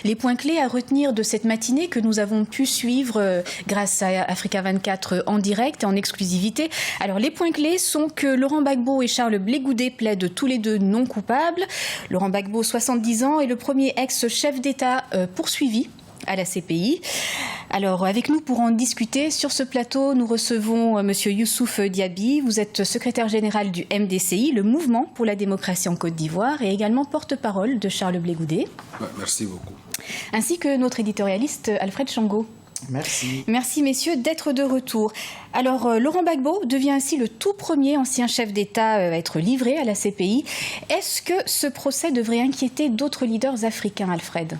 Les points clés à retenir de cette matinée que nous avons pu suivre grâce à Africa 24 en direct et en exclusivité. Alors les points clés sont que Laurent Gbagbo et Charles Blé Goudé plaident tous les deux non coupables. Laurent Gbagbo, 70 ans, est le premier ex-chef d'État poursuivi à la CPI. Alors, avec nous pour en discuter, sur ce plateau, nous recevons Monsieur Youssouf Diaby. Vous êtes secrétaire général du MDCI, le Mouvement pour la démocratie en Côte d'Ivoire, et également porte-parole de Charles Blé Goudé. Merci beaucoup. Ainsi que notre éditorialiste Alfred Chango. Merci. Merci messieurs d'être de retour. Alors, Laurent Gbagbo devient ainsi le tout premier ancien chef d'État à être livré à la CPI. Est-ce que ce procès devrait inquiéter d'autres leaders africains, Alfred ?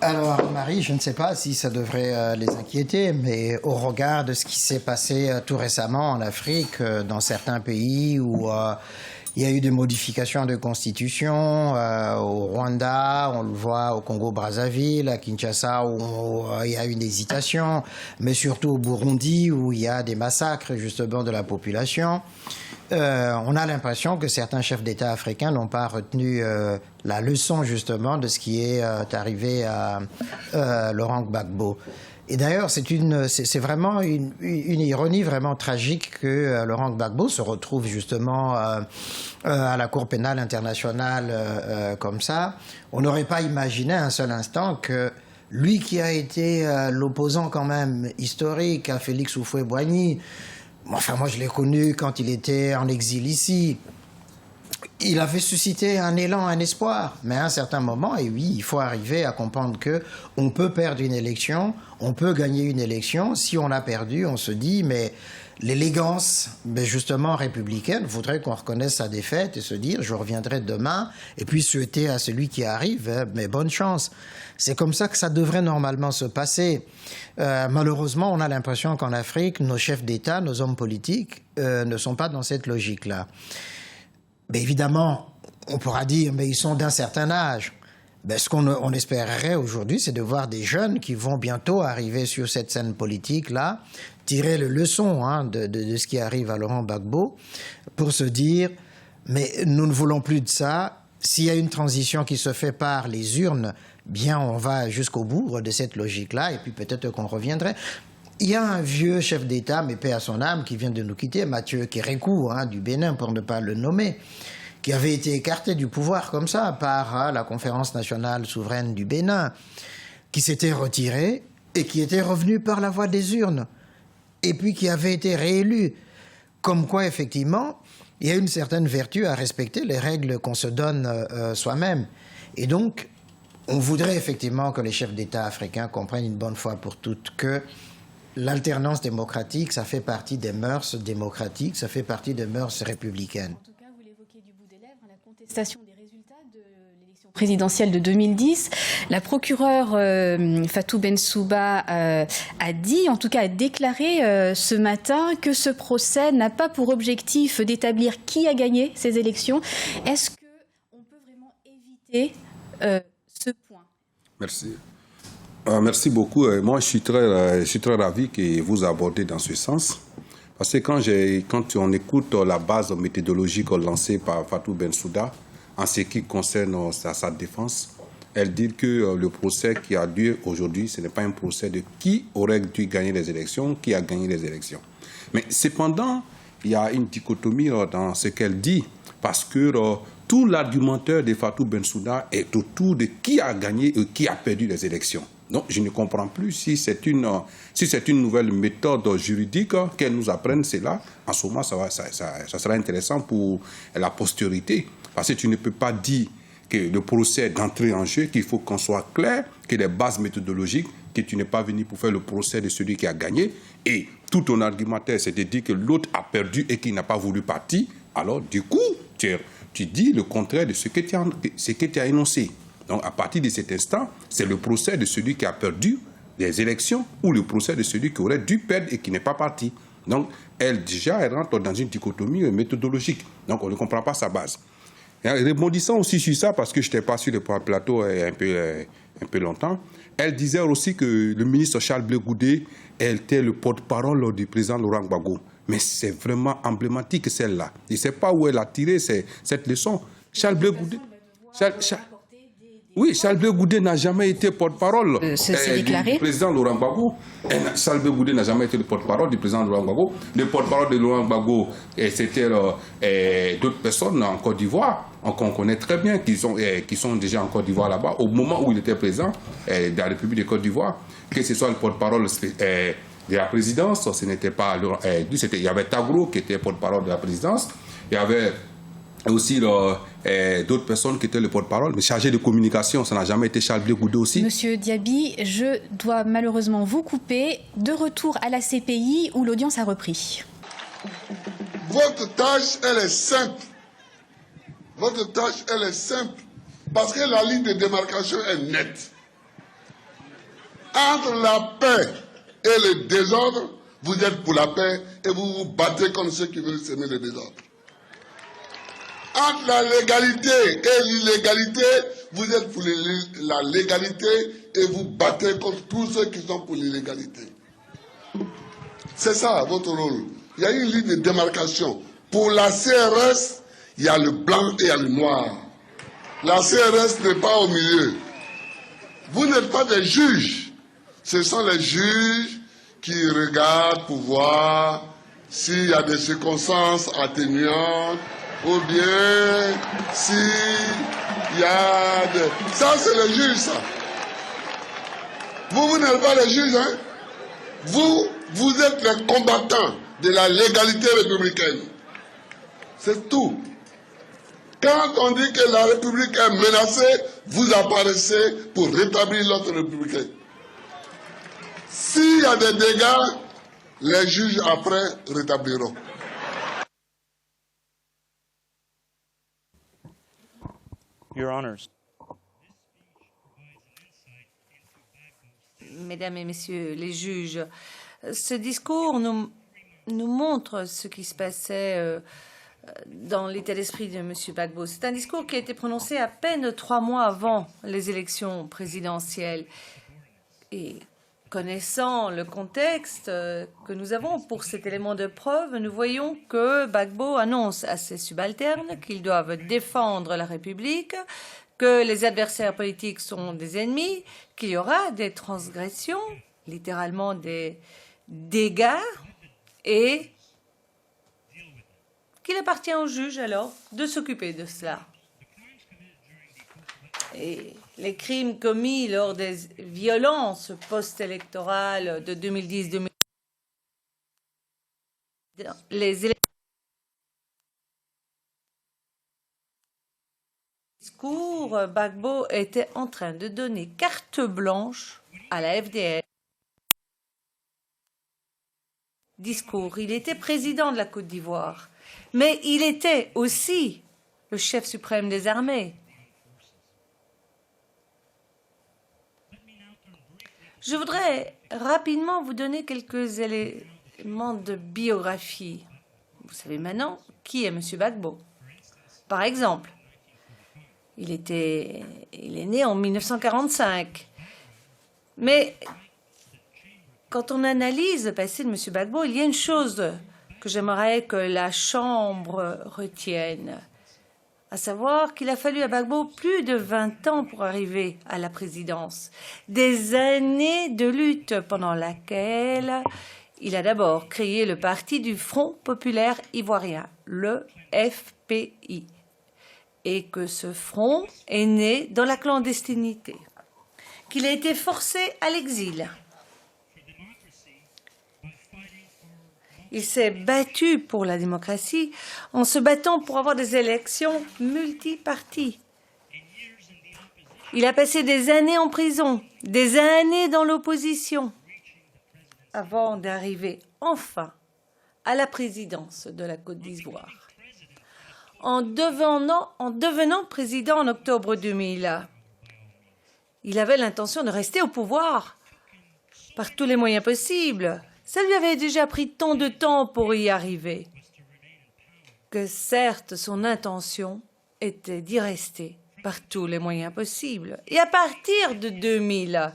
Alors, Marie, je ne sais pas si ça devrait les inquiéter, mais au regard de ce qui s'est passé tout récemment en Afrique, dans certains pays où il y a eu des modifications de constitution, au Rwanda, on le voit au Congo-Brazzaville, à Kinshasa où il y a une hésitation, mais surtout au Burundi où il y a des massacres justement de la population. On a l'impression que certains chefs d'État africains n'ont pas retenu la leçon justement de ce qui est arrivé à Laurent Gbagbo. Et d'ailleurs, c'est vraiment une ironie vraiment tragique que Laurent Gbagbo se retrouve justement à la Cour pénale internationale comme ça. On n'aurait pas imaginé un seul instant que lui qui a été l'opposant quand même historique à Félix Houphouët-Boigny, enfin, moi, je l'ai connu quand il était en exil ici. Il avait suscité un élan, un espoir. Mais à un certain moment, et oui, il faut arriver à comprendre que on peut perdre une élection, on peut gagner une élection. Si on l'a perdu, on se dit, mais l'élégance, justement, républicaine, voudrait qu'on reconnaisse sa défaite et se dire, je reviendrai demain, et puis souhaiter à celui qui arrive, mais bonne chance. C'est comme ça que ça devrait normalement se passer. Malheureusement, on a l'impression qu'en Afrique, nos chefs d'État, nos hommes politiques ne sont pas dans cette logique-là. Mais évidemment, on pourra dire, mais ils sont d'un certain âge. Ce qu'on espérerait aujourd'hui, c'est de voir des jeunes qui vont bientôt arriver sur cette scène politique-là, tirer les leçons de ce qui arrive à Laurent Gbagbo, pour se dire, mais nous ne voulons plus de ça. S'il y a une transition qui se fait par les urnes, bien, on va jusqu'au bout de cette logique-là, et puis peut-être qu'on reviendrait. Il y a un vieux chef d'État, mais paix à son âme, qui vient de nous quitter, Mathieu Kérékou, du Bénin, pour ne pas le nommer, qui avait été écarté du pouvoir comme ça par la Conférence nationale souveraine du Bénin, qui s'était retiré et qui était revenu par la voie des urnes, et puis qui avait été réélu. Comme quoi, effectivement, il y a une certaine vertu à respecter les règles qu'on se donne soi-même. Et donc, on voudrait effectivement que les chefs d'État africains comprennent une bonne fois pour toutes que l'alternance démocratique, ça fait partie des mœurs démocratiques, ça fait partie des mœurs républicaines. En tout cas, vous l'évoquez du bout des lèvres, la contestation des résultats de l'élection présidentielle de 2010. La procureure Fatou Bensouda a dit, en tout cas a déclaré ce matin que ce procès n'a pas pour objectif d'établir qui a gagné ces élections. Est-ce qu'on peut vraiment éviter ce point? Merci. Merci beaucoup. Moi, je suis très ravi que vous abordez dans ce sens. Parce que quand on écoute la base méthodologique lancée par Fatou Bensouda en ce qui concerne sa défense, elle dit que le procès qui a lieu aujourd'hui, ce n'est pas un procès de qui aurait dû gagner les élections, qui a gagné les élections. Mais cependant, il y a une dichotomie dans ce qu'elle dit, parce que tout l'argumentaire de Fatou Bensouda est autour de qui a gagné et qui a perdu les élections. Donc, je ne comprends plus si c'est une nouvelle méthode juridique qu'elle nous apprenne cela. En ce moment, ça sera intéressant pour la postérité. Parce que tu ne peux pas dire que le procès est d'entrée en jeu, qu'il faut qu'on soit clair, que les bases méthodologiques, que tu n'es pas venu pour faire le procès de celui qui a gagné. Et tout ton argumentaire, c'est de dire que l'autre a perdu et qu'il n'a pas voulu partir. Alors, du coup, tu dis le contraire de ce que tu as énoncé. Donc, à partir de cet instant, c'est le procès de celui qui a perdu les élections ou le procès de celui qui aurait dû perdre et qui n'est pas parti. Donc, elle rentre dans une dichotomie méthodologique. Donc, on ne comprend pas sa base. Et rebondissant aussi sur ça, parce que je n'étais pas sur le plateau un peu longtemps, elle disait aussi que le ministre Charles Blé Goudé était le porte-parole du président Laurent Gbagbo. Mais c'est vraiment emblématique, celle-là. Je ne sais pas où elle a tiré cette leçon. Charles Blé Goudé... Oui, Charles Blé Goudé n'a jamais été porte-parole du président Laurent Gbagbo. Charles Blé Goudé n'a jamais été le porte-parole du président Laurent Gbagbo. Le porte-parole de Laurent Gbagbo, c'était d'autres personnes en Côte d'Ivoire, qu'on connaît très bien, qui sont déjà en Côte d'Ivoire là-bas, au moment où il était président de la République de Côte d'Ivoire. Que ce soit le porte-parole de la présidence, ce n'était pas il y avait Tagro qui était porte-parole de la présidence, il y avait aussi d'autres personnes qui étaient le porte-parole, mais chargé de communication, ça n'a jamais été Charles Blé Goudé aussi. Monsieur Diaby, je dois malheureusement vous couper. De retour à la CPI où l'audience a repris. Votre tâche, elle est simple. Votre tâche, elle est simple. Parce que la ligne de démarcation est nette. Entre la paix et le désordre, vous êtes pour la paix et vous vous battez contre ceux qui veulent semer le désordre. Entre la légalité et l'illégalité, vous êtes pour la légalité et vous battez contre tous ceux qui sont pour l'illégalité. C'est ça votre rôle. Il y a une ligne de démarcation. Pour la CRS, il y a le blanc et il y a le noir. La CRS n'est pas au milieu. Vous n'êtes pas des juges. Ce sont les juges qui regardent pour voir s'il y a des circonstances atténuantes ou bien s'il y a des... Ça, c'est les juges, ça. Vous n'êtes pas les juges, hein. Vous êtes les combattants de la légalité républicaine. C'est tout. Quand on dit que la République est menacée, vous apparaissez pour rétablir l'ordre républicain. S'il y a des dégâts, les juges après rétabliront. Your Honors. Mesdames et Messieurs les juges, ce discours nous montre ce qui se passait dans l'état d'esprit de M. Gbagbo. C'est un discours qui a été prononcé à peine 3 mois avant les élections présidentielles. Et connaissant le contexte que nous avons pour cet élément de preuve, nous voyons que Gbagbo annonce à ses subalternes qu'ils doivent défendre la République, que les adversaires politiques sont des ennemis, qu'il y aura des transgressions, littéralement des dégâts, et qu'il appartient aux juges alors de s'occuper de cela. Et les crimes commis lors des violences post-électorales de 2010-2011, les élections, Gbagbo était en train de donner carte blanche à la FDS. Discours, il était président de la Côte d'Ivoire, mais il était aussi le chef suprême des armées. Je voudrais rapidement vous donner quelques éléments de biographie. Vous savez maintenant qui est M. Gbagbo. Par exemple, il est né en 1945. Mais quand on analyse le passé de M. Gbagbo, il y a une chose que j'aimerais que la Chambre retienne, à savoir qu'il a fallu à Gbagbo plus de 20 ans pour arriver à la présidence. Des années de lutte pendant laquelle il a d'abord créé le parti du Front populaire ivoirien, le FPI, et que ce front est né dans la clandestinité, qu'il a été forcé à l'exil. Il s'est battu pour la démocratie en se battant pour avoir des élections multipartis. Il a passé des années en prison, des années dans l'opposition, avant d'arriver enfin à la présidence de la Côte d'Ivoire. En devenant président en octobre 2000, il avait l'intention de rester au pouvoir par tous les moyens possibles. Ça lui avait déjà pris tant de temps pour y arriver que certes son intention était d'y rester par tous les moyens possibles. Et à partir de 2000,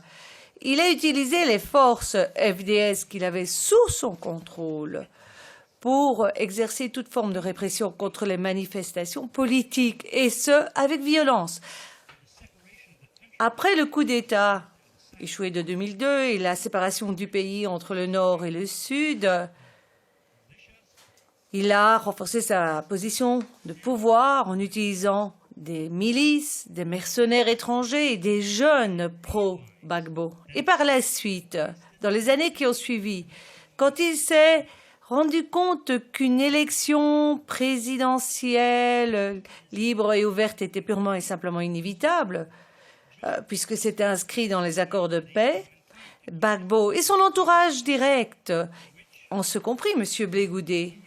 il a utilisé les forces FDS qu'il avait sous son contrôle pour exercer toute forme de répression contre les manifestations politiques, et ce, avec violence. Après le coup d'État échoué de 2002 et la séparation du pays entre le Nord et le Sud, il a renforcé sa position de pouvoir en utilisant des milices, des mercenaires étrangers et des jeunes pro-Gbagbo. Et par la suite, dans les années qui ont suivi, quand il s'est rendu compte qu'une élection présidentielle libre et ouverte était purement et simplement inévitable, puisque c'était inscrit dans les accords de paix, Gbagbo et son entourage direct, en ce compris M. Blé Goudé,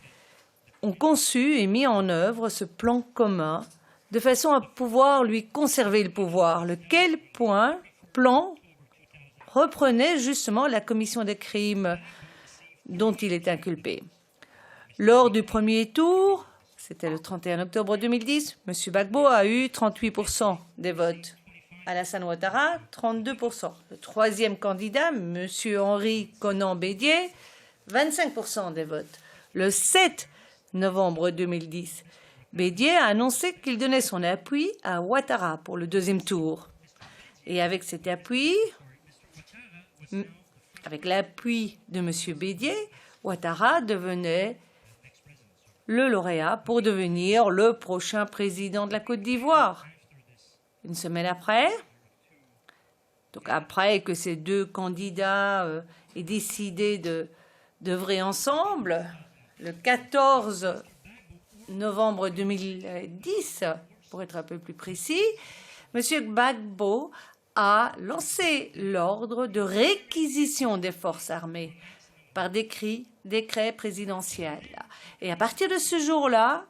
ont conçu et mis en œuvre ce plan commun de façon à pouvoir lui conserver le pouvoir, lequel plan reprenait justement la commission des crimes dont il est inculpé. Lors du premier tour, c'était le 31 octobre 2010, M. Gbagbo a eu 38% des votes. Alassane Ouattara, 32%. Le troisième candidat, M. Henri Konan Bédié, 25% des votes. Le 7 novembre 2010, Bédié a annoncé qu'il donnait son appui à Ouattara pour le deuxième tour. Et avec cet appui, avec l'appui de M. Bédié, Ouattara devenait le lauréat pour devenir le prochain président de la Côte d'Ivoire. Une semaine après, donc après que ces deux candidats aient décidé d'œuvrer ensemble, le 14 novembre 2010, pour être un peu plus précis, M. Gbagbo a lancé l'ordre de réquisition des forces armées par décret présidentiel. Et à partir de ce jour-là,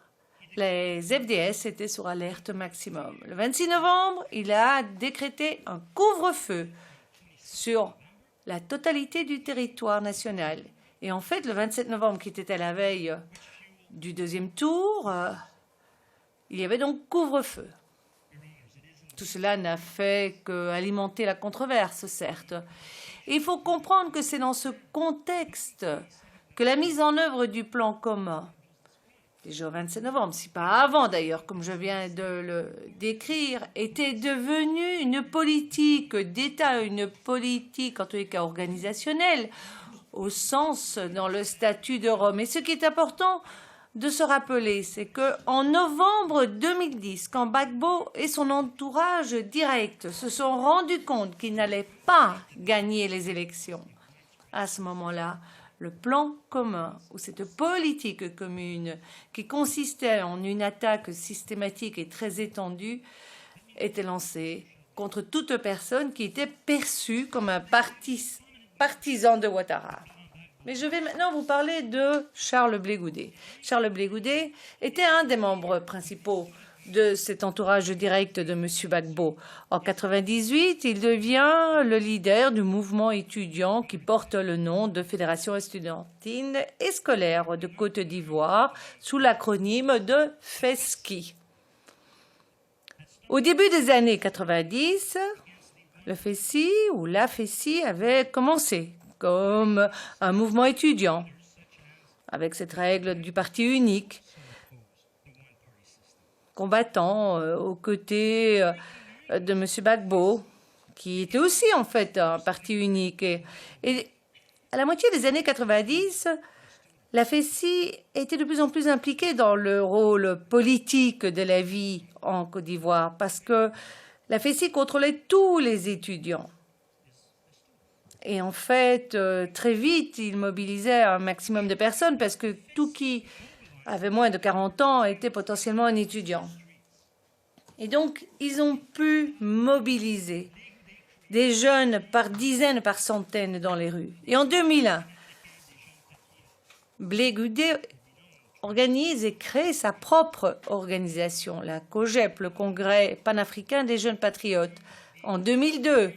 les FDS étaient sur alerte maximum. Le 26 novembre, il a décrété un couvre-feu sur la totalité du territoire national. Et en fait, le 27 novembre, qui était à la veille du deuxième tour, il y avait donc couvre-feu. Tout cela n'a fait qu'alimenter la controverse, certes. Et il faut comprendre que c'est dans ce contexte que la mise en œuvre du plan commun, déjà au 27 novembre, si pas avant d'ailleurs, comme je viens de le décrire, était devenue une politique d'État, une politique en tous les cas organisationnelle, au sens dans le statut de Rome. Et ce qui est important de se rappeler, c'est qu'en novembre 2010, quand Gbagbo et son entourage direct se sont rendus compte qu'ils n'allaient pas gagner les élections, à ce moment-là, le plan commun, ou cette politique commune qui consistait en une attaque systématique et très étendue, était lancée contre toute personne qui était perçue comme un partisan de Ouattara. Mais je vais maintenant vous parler de Charles Blé Goudé. Charles Blé Goudé était un des membres principaux de cet entourage direct de M. Gbagbo. En 1998, il devient le leader du mouvement étudiant qui porte le nom de Fédération estudiantine et scolaire de Côte d'Ivoire, sous l'acronyme de FESCI. Au début des années 90, le FESCI ou la FESCI avait commencé comme un mouvement étudiant, avec cette règle du parti unique, combattant aux côtés de M. Gbagbo, qui était aussi en fait un parti unique. Et à la moitié des années 90, la FESCI était de plus en plus impliquée dans le rôle politique de la vie en Côte d'Ivoire, parce que la FESCI contrôlait tous les étudiants. Et en fait, très vite, il mobilisait un maximum de personnes parce que tout qui avait moins de 40 ans était potentiellement un étudiant. Et donc, ils ont pu mobiliser des jeunes par dizaines, par centaines dans les rues. Et en 2001, Blé Goudé organise et crée sa propre organisation, la COGEP, le Congrès panafricain des jeunes patriotes. En 2002,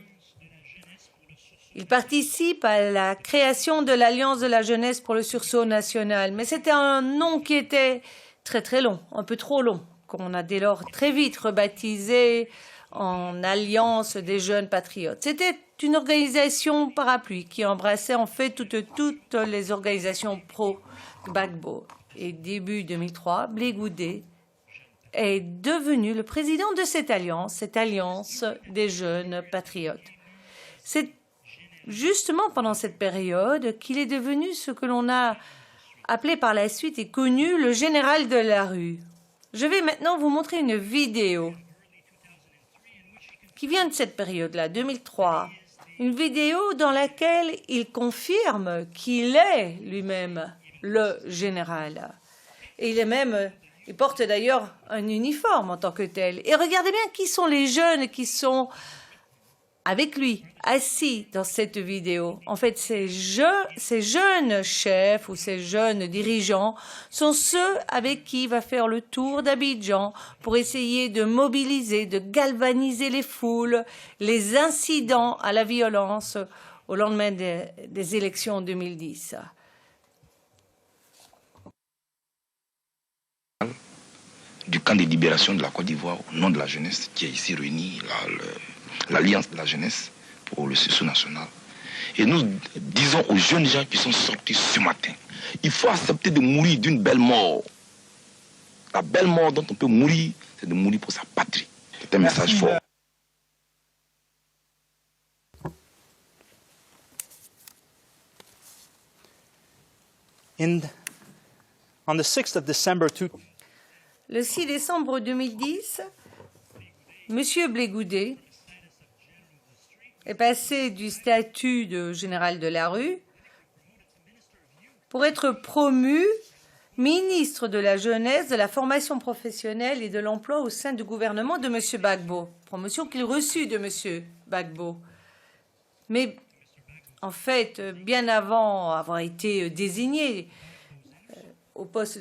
il participe à la création de l'Alliance de la jeunesse pour le sursaut national. Mais c'était un nom qui était très très long, un peu trop long, qu'on a dès lors très vite rebaptisé en Alliance des jeunes patriotes. C'était une organisation parapluie qui embrassait en fait toutes les organisations pro-Gbagbo. Et début 2003, Blé Goudé est devenu le président de cette alliance des jeunes patriotes. C'est justement pendant cette période qu'il est devenu ce que l'on a appelé par la suite et connu le général de la rue. Je vais maintenant vous montrer une vidéo qui vient de cette période-là, 2003. Une vidéo dans laquelle il confirme qu'il est lui-même le général. Et il porte d'ailleurs un uniforme en tant que tel. Et regardez bien qui sont les jeunes qui sont avec lui, assis dans cette vidéo. En fait, ces jeunes chefs ou ces jeunes dirigeants sont ceux avec qui il va faire le tour d'Abidjan pour essayer de mobiliser, de galvaniser les foules, les incidents à la violence au lendemain des élections en 2010. Du camp de libération de la Côte d'Ivoire au nom de la jeunesse qui est ici réunie, l'Alliance de la jeunesse pour le sursaut national. Et nous disons aux jeunes gens qui sont sortis ce matin, il faut accepter de mourir d'une belle mort. La belle mort dont on peut mourir, c'est de mourir pour sa patrie. C'est un message fort. On the 6th of December, Le 6 décembre 2010, M. Blé Goudé est passé du statut de général de la rue pour être promu ministre de la jeunesse, de la formation professionnelle et de l'emploi au sein du gouvernement de M. Gbagbo, promotion qu'il reçut de M. Gbagbo. Mais en fait, bien avant avoir été désigné au poste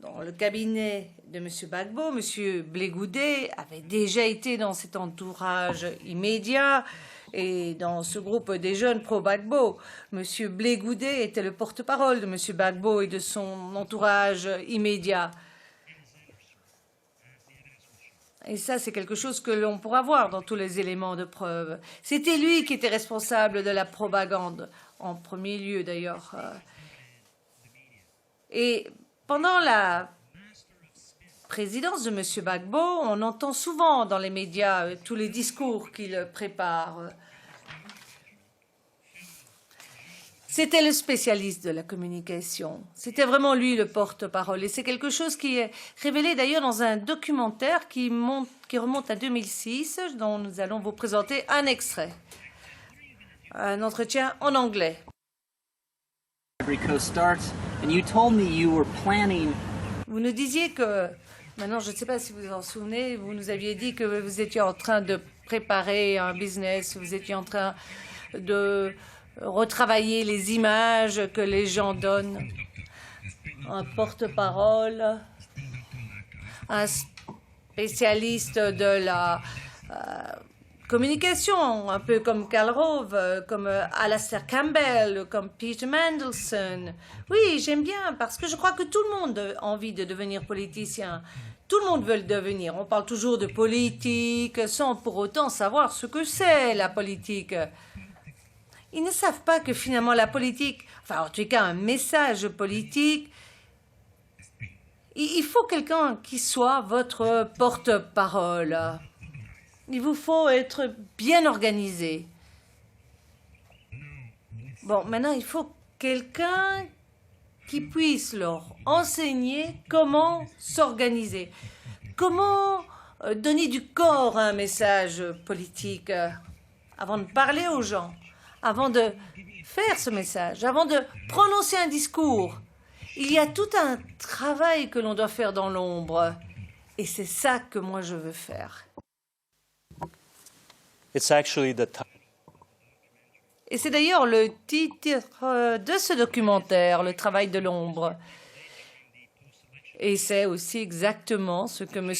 dans le cabinet de M. Gbagbo, M. Blé Goudé avait déjà été dans cet entourage immédiat et dans ce groupe des jeunes pro-Gbagbo. M. Blé Goudé était le porte-parole de M. Gbagbo et de son entourage immédiat. Et ça, c'est quelque chose que l'on pourra voir dans tous les éléments de preuve. C'était lui qui était responsable de la propagande, en premier lieu d'ailleurs. Et pendant la présidence de M. Gbagbo, on entend souvent dans les médias tous les discours qu'il prépare. C'était le spécialiste de la communication. C'était vraiment lui le porte-parole. Et c'est quelque chose qui est révélé d'ailleurs dans un documentaire qui remonte à 2006, dont nous allons vous présenter un extrait. Un entretien en anglais. Vous nous disiez que, maintenant je ne sais pas si vous vous en souvenez, vous nous aviez dit que vous étiez en train de préparer un business, vous étiez en train de retravailler les images que les gens donnent. Un porte-parole, un spécialiste de la communication, un peu comme Karl Rove, comme Alastair Campbell, comme Peter Mandelson. Oui, j'aime bien, parce que je crois que tout le monde a envie de devenir politicien. Tout le monde veut le devenir. On parle toujours de politique, sans pour autant savoir ce que c'est, la politique. Ils ne savent pas que finalement la politique, enfin en tout cas un message politique, il faut quelqu'un qui soit votre porte-parole. Il vous faut être bien organisé. Bon, maintenant, il faut quelqu'un qui puisse leur enseigner comment s'organiser, comment donner du corps à un message politique avant de parler aux gens, avant de faire ce message, avant de prononcer un discours. Il y a tout un travail que l'on doit faire dans l'ombre. Et c'est ça que moi je veux faire. Et c'est d'ailleurs le titre de ce documentaire, Le travail de l'ombre. Et c'est aussi exactement ce que M.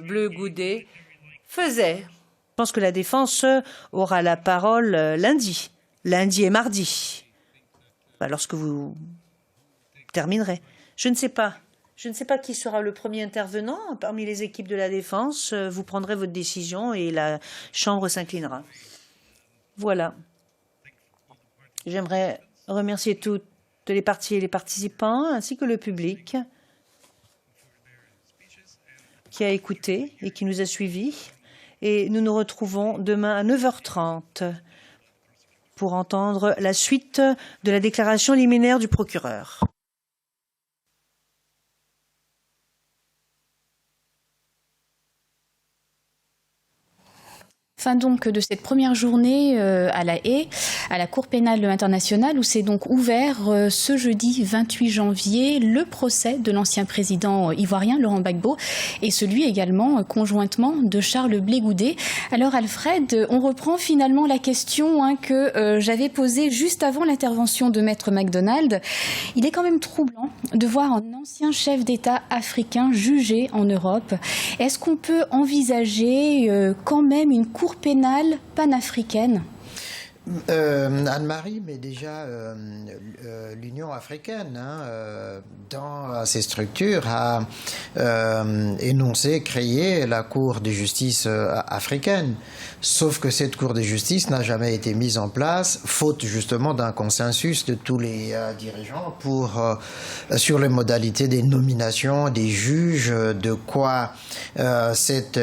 Blé Goudé faisait. Je pense que la défense aura la parole lundi et mardi, lorsque vous terminerez. Je ne sais pas qui sera le premier intervenant parmi les équipes de la défense. Vous prendrez votre décision et la Chambre s'inclinera. Voilà. J'aimerais remercier toutes les parties et les participants, ainsi que le public, qui a écouté et qui nous a suivis. Et nous nous retrouvons demain à 9h30 pour entendre la suite de la déclaration liminaire du procureur. Fin donc de cette première journée à La Haye, à la Cour pénale internationale, où s'est donc ouvert ce jeudi 28 janvier le procès de l'ancien président ivoirien Laurent Gbagbo et celui également conjointement de Charles Blé Goudé. Alors Alfred, on reprend finalement la question que j'avais posée juste avant l'intervention de Maître MacDonald. Il est quand même troublant de voir un ancien chef d'État africain jugé en Europe. Est-ce qu'on peut envisager quand même une cour pénale panafricaine? Anne-Marie, mais déjà l'Union africaine, dans ses structures, a énoncé, créé la Cour de justice africaine. Sauf que cette Cour de justice n'a jamais été mise en place, faute justement d'un consensus de tous les dirigeants sur les modalités des nominations des juges, de quoi cette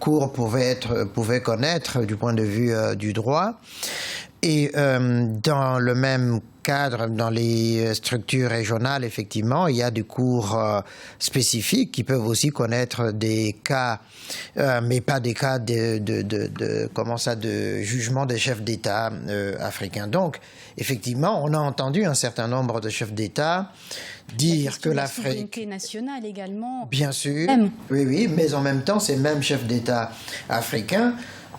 Cour pouvait connaître du point de vue du droit. Et dans le même cadre, dans les structures régionales, effectivement, il y a des cours spécifiques qui peuvent aussi connaître des cas, mais pas des cas de jugement des chefs d'État africains. Donc, effectivement, on a entendu un certain nombre de chefs d'État dire que l'Afrique... La souveraineté nationale également. Bien sûr, oui, mais en même temps, ces mêmes chefs d'État africains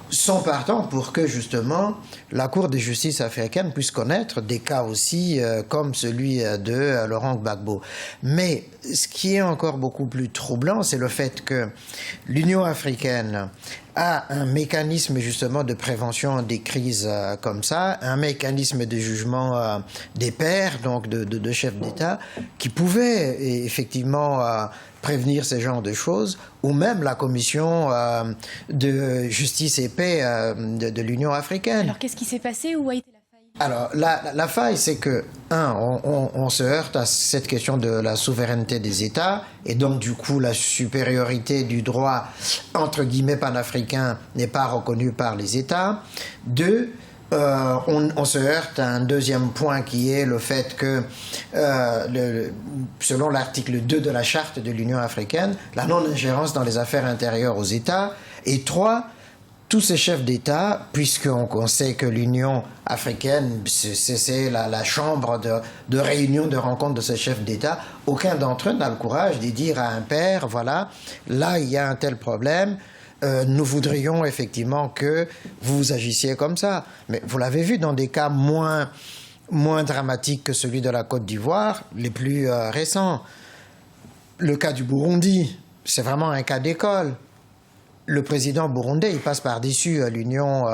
sont partants pour que justement la Cour de justice africaine puisse connaître des cas aussi comme celui de Laurent Gbagbo. Mais ce qui est encore beaucoup plus troublant, c'est le fait que l'Union africaine a un mécanisme justement de prévention des crises comme ça, un mécanisme de jugement des pairs, donc de chefs d'État, qui pouvait effectivement prévenir ce genre de choses, ou même la commission de justice et paix de l'Union africaine. Alors qu'est-ce qui s'est passé? Où a été la faille? Alors la faille, c'est que, on se heurte à cette question de la souveraineté des États, et donc du coup la supériorité du droit, entre guillemets, panafricain n'est pas reconnue par les États. Deux, on se heurte à un deuxième point qui est le fait que, selon l'article 2 de la charte de l'Union africaine, la non-ingérence dans les affaires intérieures aux États. Et trois, tous ces chefs d'État, puisqu'on sait que l'Union africaine, c'est la chambre de réunion, de rencontre de ces chefs d'État, aucun d'entre eux n'a le courage de dire à un père, voilà, là il y a un tel problème, nous voudrions effectivement que vous agissiez comme ça. Mais vous l'avez vu dans des cas moins dramatiques que celui de la Côte d'Ivoire, les plus récents. Le cas du Burundi, c'est vraiment un cas d'école. Le président burundais, il passe par-dessus l'Union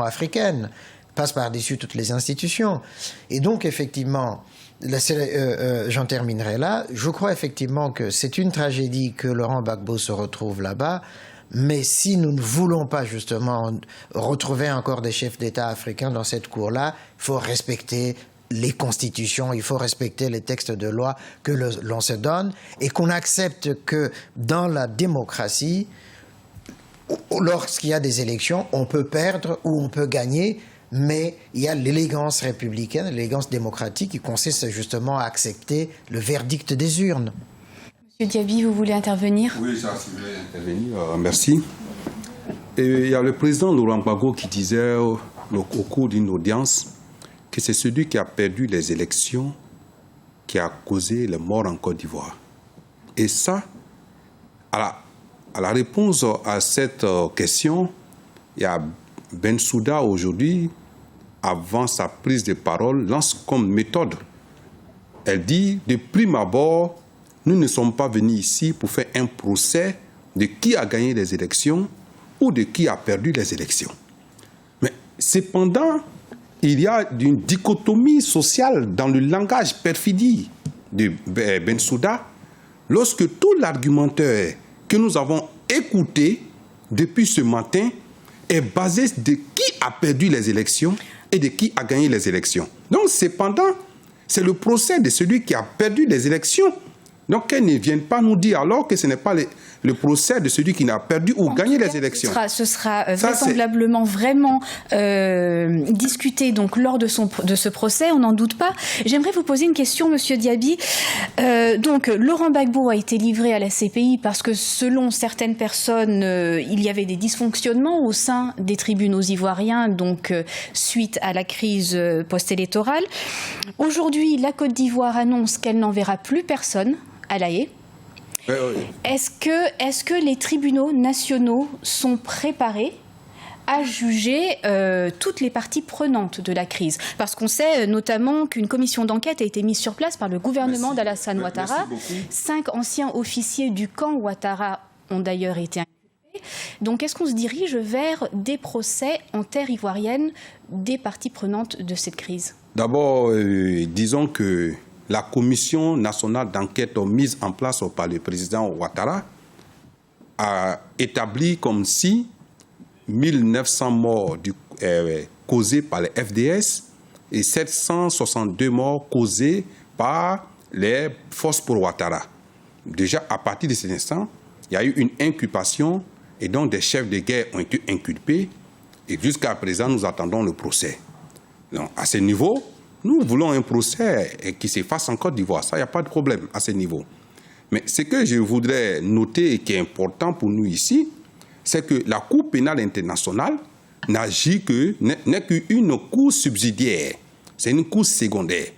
africaine, passe par-dessus toutes les institutions. Et donc, effectivement, j'en terminerai là. Je crois effectivement que c'est une tragédie que Laurent Gbagbo se retrouve là-bas. Mais si nous ne voulons pas justement retrouver encore des chefs d'État africains dans cette cour-là, il faut respecter les constitutions, il faut respecter les textes de loi que l'on se donne et qu'on accepte que dans la démocratie, lorsqu'il y a des élections, on peut perdre ou on peut gagner, mais il y a l'élégance républicaine, l'élégance démocratique qui consiste justement à accepter le verdict des urnes. Monsieur Diaby, vous voulez intervenir? Oui, je voulais intervenir. Merci. Et il y a le président Laurent Gbagbo qui disait au cours d'une audience que c'est celui qui a perdu les élections qui a causé les morts en Côte d'Ivoire. Et ça, à la réponse à cette question, il y a Bensouda aujourd'hui, avant sa prise de parole, lance comme méthode. Elle dit, de prime abord, nous ne sommes pas venus ici pour faire un procès de qui a gagné les élections ou de qui a perdu les élections. Mais cependant, il y a une dichotomie sociale dans le langage perfidie de Bensouda lorsque tout l'argumentaire que nous avons écouté depuis ce matin est basé de qui a perdu les élections et de qui a gagné les élections. Donc, cependant, c'est le procès de celui qui a perdu les élections. Donc, qu'elle ne vienne pas nous dire alors que ce n'est pas le procès de celui qui n'a perdu ou gagné les élections. Ce sera vraisemblablement vraiment discuté donc lors de ce procès, on n'en doute pas. J'aimerais vous poser une question, Monsieur Diaby. Donc, Laurent Gbagbo a été livré à la CPI parce que, selon certaines personnes, il y avait des dysfonctionnements au sein des tribunaux ivoiriens, donc suite à la crise post-électorale. Aujourd'hui, la Côte d'Ivoire annonce qu'elle n'enverra plus personne à La Haye. Est-ce que les tribunaux nationaux sont préparés à juger toutes les parties prenantes de la crise? Parce qu'on sait notamment qu'une commission d'enquête a été mise sur place par le gouvernement d'Alassane Ouattara. 5 anciens officiers du camp Ouattara ont d'ailleurs été inculpés. Donc est-ce qu'on se dirige vers des procès en terre ivoirienne des parties prenantes de cette crise? D'abord, disons que la commission nationale d'enquête mise en place par le président Ouattara a établi comme si 1900 morts causés par les FDS et 762 morts causés par les forces pro-Ouattara. Déjà, à partir de cet instant, il y a eu une inculpation et donc des chefs de guerre ont été inculpés et jusqu'à présent, nous attendons le procès. Donc, à ce niveau, nous voulons un procès qui se fasse en Côte d'Ivoire. Ça, il n'y a pas de problème à ce niveau. Mais ce que je voudrais noter et qui est important pour nous ici, c'est que la Cour pénale internationale n'est qu'une cour subsidiaire. C'est une cour secondaire.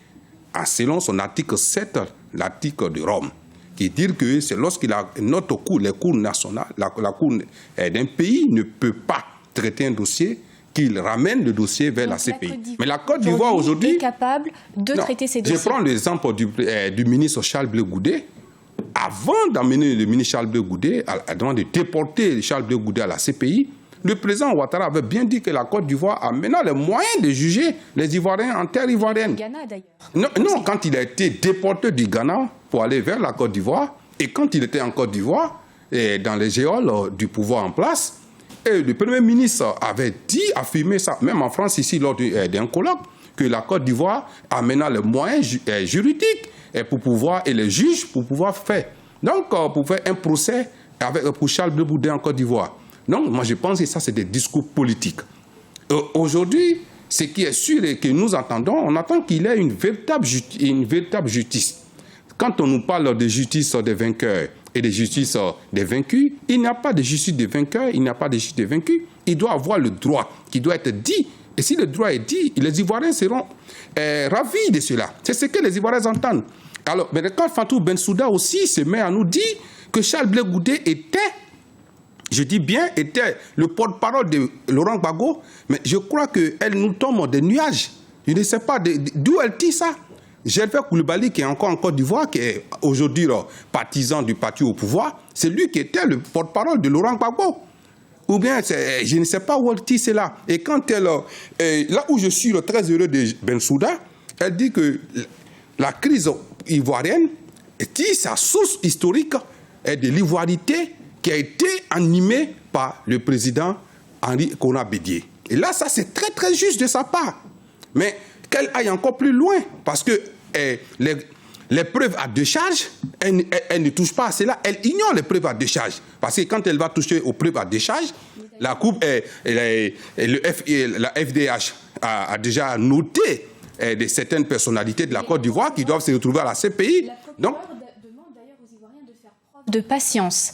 Selon son article 7, l'article de Rome, qui dit que c'est lorsque notre cour, les cours nationales, la cour d'un pays ne peut pas traiter un dossier, qu'il ramène le dossier vers la CPI. Mais la Côte d'Ivoire aujourd'hui est capable de traiter ces dossiers. Je prends l'exemple du ministre Charles Blé Goudé. Avant d'amener le ministre Charles Blé Goudé, avant de déporter Charles Blé Goudé à la CPI, le président Ouattara avait bien dit que la Côte d'Ivoire a maintenant les moyens de juger les Ivoiriens en terre ivoirienne. Ghana d'ailleurs. Non, quand il a été déporté du Ghana pour aller vers la Côte d'Ivoire, et quand il était en Côte d'Ivoire, dans les géoles du pouvoir en place, et le Premier ministre avait affirmé ça, même en France ici, lors d'un colloque, que la Côte d'Ivoire a maintenant les moyens juridiques pour pouvoir, et les juges pour pouvoir faire. Donc, pour faire un procès pour Charles Blé Goudé en Côte d'Ivoire. Donc, moi, je pense que ça, c'est des discours politiques. Aujourd'hui, ce qui est sûr et que nous entendons, on attend qu'il y ait une véritable justice. Quand on nous parle de justice des vainqueurs et de justice des vaincus, il n'y a pas de justice des vainqueurs, il n'y a pas de justice des vaincus. Il doit avoir le droit qui doit être dit. Et si le droit est dit, les Ivoiriens seront ravis de cela. C'est ce que les Ivoiriens entendent. Alors, mais quand Fatou Bensouda aussi se met à nous dire que Charles Blé Goudé était, je dis bien, était le porte-parole de Laurent Gbagbo, mais je crois qu'elle nous tombe des nuages. Je ne sais pas d'où elle tire ça. Gervais Koulibaly, qui est encore en Côte d'Ivoire, qui est aujourd'hui partisan du parti au pouvoir, c'est lui qui était le porte-parole de Laurent Gbagbo. Ou bien, je ne sais pas où elle tire cela. Et quand elle, là où je suis très heureux de Bensouda, elle dit que la crise ivoirienne tire sa source historique de l'ivoirité qui a été animée par le président Henri Konan Bédié. Et là, ça, c'est très, très juste de sa part. Mais qu'elle aille encore plus loin, parce que les preuves à décharge, elle ne touche pas à cela, elle ignore les preuves à décharge. Parce que quand elle va toucher aux preuves à décharge, la FDH a déjà noté certaines personnalités de la Côte d'Ivoire qui doivent se retrouver à la CPI. Donc, demande d'ailleurs aux Ivoiriens de faire preuve de patience.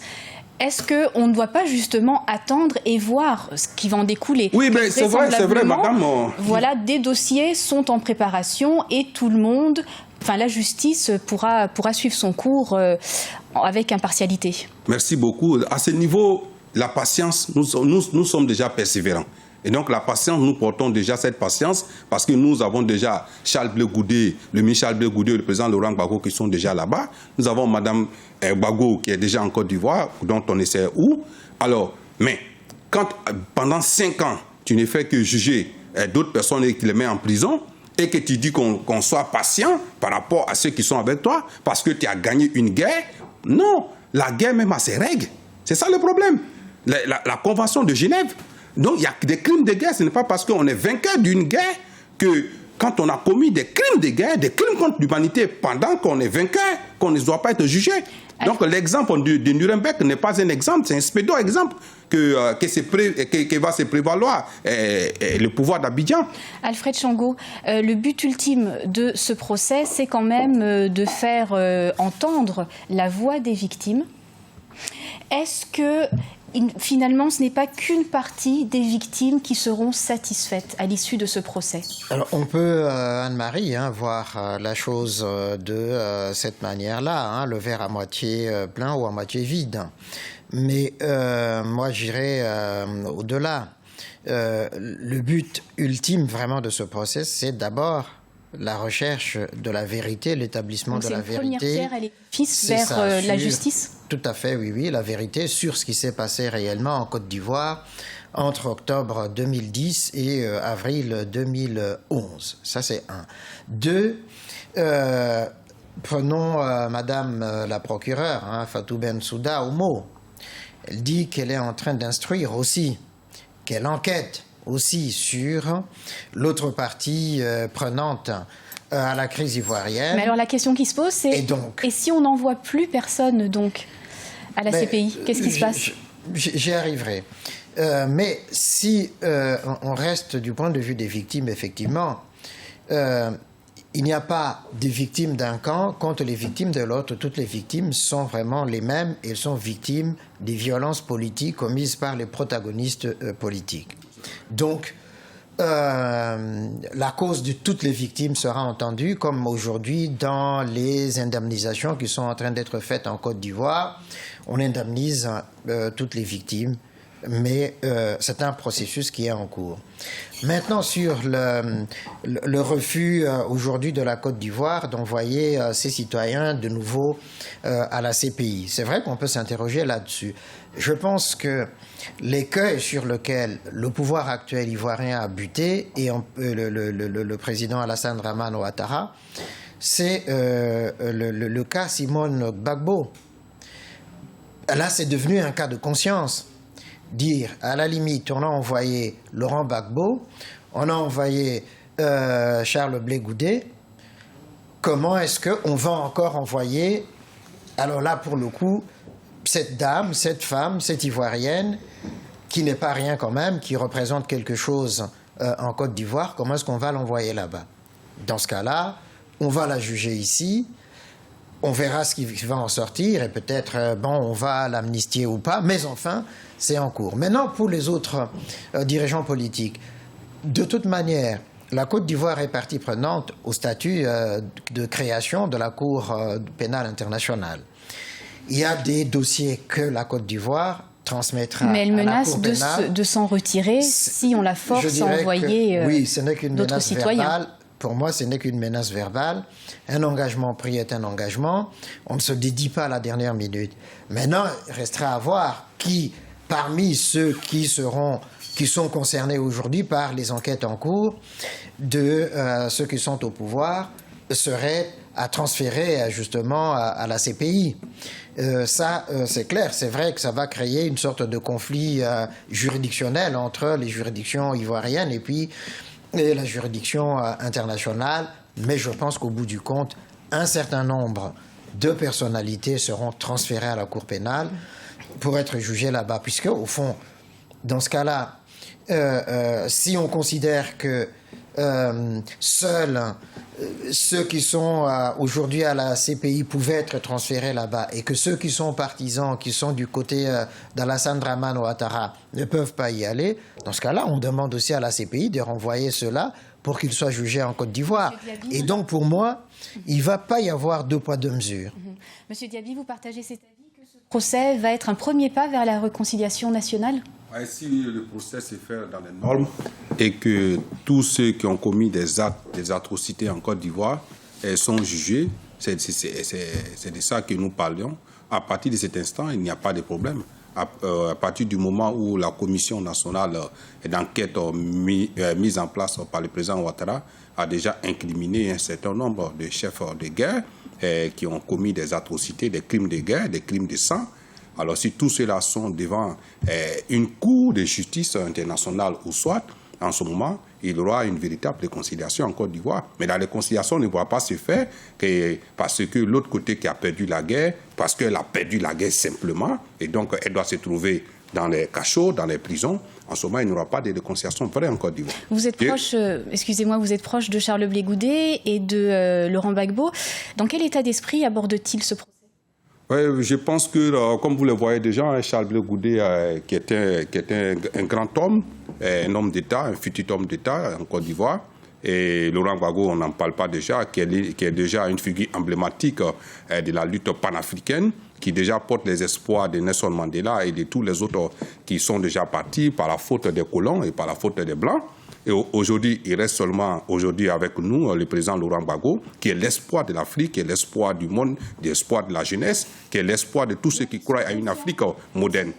Est-ce qu'on ne doit pas justement attendre et voir ce qui va en découler? Oui, mais c'est vrai, madame. Voilà, des dossiers sont en préparation et tout le monde, enfin la justice pourra suivre son cours avec impartialité. Merci beaucoup. À ce niveau, la patience, nous sommes déjà persévérants. Et donc la patience, nous portons déjà cette patience parce que nous avons déjà Charles Blé Goudé, le ministre Charles Blé Goudé et le président Laurent Gbagbo qui sont déjà là-bas. Nous avons Madame Gbagbo qui est déjà en Côte d'Ivoire, dont on ne sait où. Alors, mais quand pendant 5 ans, tu ne fais que juger d'autres personnes et que tu les mets en prison et que tu dis qu'on soit patient par rapport à ceux qui sont avec toi parce que tu as gagné une guerre, non, la guerre même a ses règles. C'est ça le problème. La Convention de Genève. Donc, il y a des crimes de guerre. Ce n'est pas parce qu'on est vainqueur d'une guerre que, quand on a commis des crimes de guerre, des crimes contre l'humanité pendant qu'on est vainqueur, qu'on ne doit pas être jugé. Donc l'exemple de Nuremberg n'est pas un exemple, c'est un spédo-exemple que va se prévaloir le pouvoir d'Abidjan. Alfred Chango, le but ultime de ce procès, c'est quand même de faire entendre la voix des victimes. Est-ce que finalement, ce n'est pas qu'une partie des victimes qui seront satisfaites à l'issue de ce procès? Alors, on peut, Anne-Marie, voir la chose de cette manière-là, le verre à moitié plein ou à moitié vide. Mais moi, j'irais au-delà. Le but ultime vraiment de ce procès, c'est d'abord la recherche de la vérité, l'établissement de la vérité. C'est une première pierre à l'édifice vers la justice? Tout à fait, oui, la vérité sur ce qui s'est passé réellement en Côte d'Ivoire entre octobre 2010 et avril 2011. Ça, c'est un. Deux, prenons Madame la procureure, Fatou Bensouda, au mot. Elle dit qu'elle est en train d'instruire aussi, qu'elle enquête aussi sur l'autre partie prenante à la crise ivoirienne. Mais alors la question qui se pose, c'est et si on n'envoie plus personne donc à la CPI, qu'est-ce qui se passe? J'y arriverai. Mais si on reste du point de vue des victimes, effectivement, il n'y a pas de victimes d'un camp contre les victimes de l'autre. Toutes les victimes sont vraiment les mêmes. Elles sont victimes des violences politiques commises par les protagonistes politiques. Donc, la cause de toutes les victimes sera entendue, comme aujourd'hui dans les indemnisations qui sont en train d'être faites en Côte d'Ivoire. On indemnise toutes les victimes, mais c'est un processus qui est en cours. Maintenant, sur le refus aujourd'hui de la Côte d'Ivoire d'envoyer ses citoyens de nouveau à la CPI, c'est vrai qu'on peut s'interroger là-dessus. Je pense que l'écueil sur lequel le pouvoir actuel ivoirien a buté, et le président Alassane Dramane Ouattara, c'est le cas Simone Gbagbo. Là, c'est devenu un cas de conscience. Dire, à la limite, on a envoyé Laurent Gbagbo, on a envoyé Charles Blé Goudé, comment est-ce qu'on va encore envoyer, alors là, pour le coup, cette dame, cette femme, cette Ivoirienne, qui n'est pas rien quand même, qui représente quelque chose en Côte d'Ivoire, comment est-ce qu'on va l'envoyer là-bas? Dans ce cas-là, on va la juger ici, on verra ce qui va en sortir, et peut-être, on va l'amnistier ou pas, mais enfin, c'est en cours. Maintenant, pour les autres dirigeants politiques, de toute manière, la Côte d'Ivoire est partie prenante au statut de création de la Cour pénale internationale. Il y a des dossiers que la Côte d'Ivoire transmettra mais elle à la menace Cour pénale. de s'en retirer si on la force à envoyer oui, ce n'est qu'une d'autres menace citoyens. Verbale. Pour moi, ce n'est qu'une menace verbale. Un engagement pris est un engagement. On ne se dédie pas à la dernière minute. Maintenant, il restera à voir qui, parmi ceux qui sont concernés aujourd'hui par les enquêtes en cours, de ceux qui sont au pouvoir, seraient à transférer justement à la CPI. Ça, c'est clair. C'est vrai que ça va créer une sorte de conflit juridictionnel entre les juridictions ivoiriennes et la juridiction internationale. Mais je pense qu'au bout du compte, un certain nombre de personnalités seront transférées à la Cour pénale pour être jugées là-bas. Puisque, au fond, dans ce cas-là, si on considère que seuls ceux qui sont aujourd'hui à la CPI pouvaient être transférés là-bas et que ceux qui sont partisans, qui sont du côté d'Alassane Dramane Ouattara ne peuvent pas y aller, dans ce cas-là, on demande aussi à la CPI de renvoyer ceux-là pour qu'ils soient jugés en Côte d'Ivoire. Et donc, pour moi, il ne va pas y avoir deux poids, deux mesures. Monsieur Diaby, vous partagez cet avis que ce procès va être un premier pas vers la réconciliation nationale? Si le procès se fait dans les normes et que tous ceux qui ont commis des actes, des atrocités en Côte d'Ivoire sont jugés, c'est de ça que nous parlions. À partir de cet instant, il n'y a pas de problème. À partir du moment où la commission nationale d'enquête mise en place par le président Ouattara a déjà incriminé un certain nombre de chefs de guerre qui ont commis des atrocités, des crimes de guerre, des crimes de sang. Alors si tous ceux-là sont devant une cour de justice internationale ou soit, en ce moment, il y aura une véritable réconciliation en Côte d'Ivoire. Mais la réconciliation ne va pas se faire parce que l'autre côté qui a perdu la guerre, parce qu'elle a perdu la guerre simplement, et donc elle doit se trouver dans les cachots, dans les prisons. En ce moment, il n'y aura pas de réconciliation vraie en Côte d'Ivoire. Vous êtes proche, vous êtes proche de Charles Blé Goudet et de Laurent Gbagbo. Dans quel état d'esprit aborde-t-il ce procès? Oui, je pense que, comme vous le voyez déjà, Charles Blé Goudet, qui était un grand homme, un homme d'État, un futur homme d'État en Côte d'Ivoire, et Laurent Gbagbo, on n'en parle pas déjà, qui est déjà une figure emblématique de la lutte panafricaine, qui déjà porte les espoirs de Nelson Mandela et de tous les autres qui sont déjà partis par la faute des colons et par la faute des Blancs. Et aujourd'hui, il reste seulement aujourd'hui avec nous le président Laurent Gbagbo, qui est l'espoir de l'Afrique, qui est l'espoir du monde, l'espoir de la jeunesse, qui est l'espoir de tous ceux qui croient à une Afrique moderne.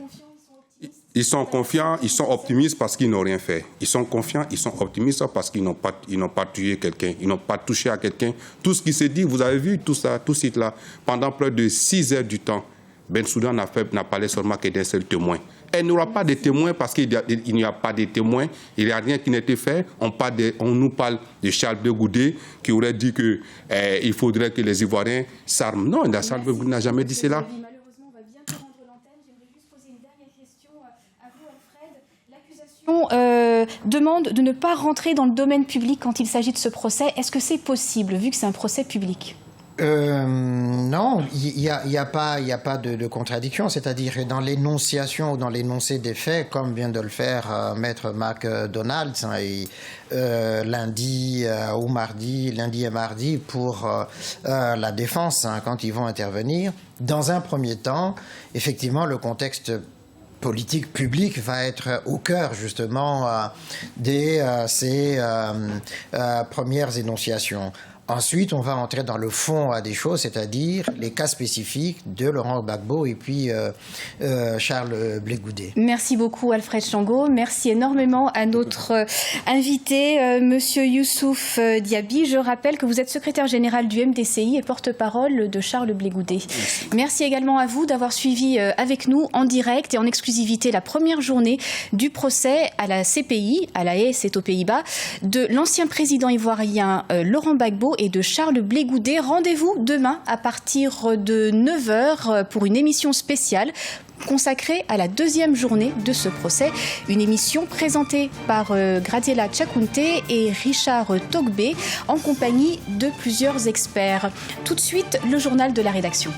Ils sont confiants, ils sont optimistes parce qu'ils n'ont rien fait. Ils sont confiants, ils sont optimistes parce qu'ils n'ont pas tué quelqu'un, ils n'ont pas touché à quelqu'un. Tout ce qui s'est dit, vous avez vu tout ça, tout ce là, pendant près de 6 heures du temps. Bensouda n'a parlé seulement que d'un seul témoin. Elle n'aura pas de témoins parce qu'il n'y a pas de témoins. Il n'y a rien qui n'a été fait. On nous parle de Charles Blé Goudet qui aurait dit qu'il faudrait que les Ivoiriens s'arment. Non, Charles Blé Goudet n'a jamais dit cela. Malheureusement, on va bientôt rendre l'antenne. J'aimerais juste poser une dernière question à vous, Alfred. L'accusation demande de ne pas rentrer dans le domaine public quand il s'agit de ce procès. Est-ce que c'est possible, vu que c'est un procès public ? Non, il y a pas de contradiction, c'est-à-dire dans l'énonciation ou dans l'énoncé des faits, comme vient de le faire Maître McDonald, lundi et mardi pour la défense, quand ils vont intervenir. Dans un premier temps, effectivement, le contexte politique publique va être au cœur justement de ces premières énonciations. Ensuite, on va entrer dans le fond des choses, c'est-à-dire les cas spécifiques de Laurent Gbagbo et puis Charles Blé Goudet. Merci beaucoup, Alfred Chango. Merci énormément à notre invité, Monsieur Youssouf Diaby. Je rappelle que vous êtes secrétaire général du MDCI et porte-parole de Charles Blé Goudet. Merci également à vous d'avoir suivi avec nous en direct et en exclusivité la première journée du procès à la CPI, à La Haye, c'est aux Pays-Bas, de l'ancien président ivoirien Laurent Gbagbo et de Charles Blé Goudet. Rendez-vous demain à partir de 9h pour une émission spéciale consacrée à la deuxième journée de ce procès. Une émission présentée par Graziella Tchakounte et Richard Togbe en compagnie de plusieurs experts. Tout de suite, le journal de la rédaction.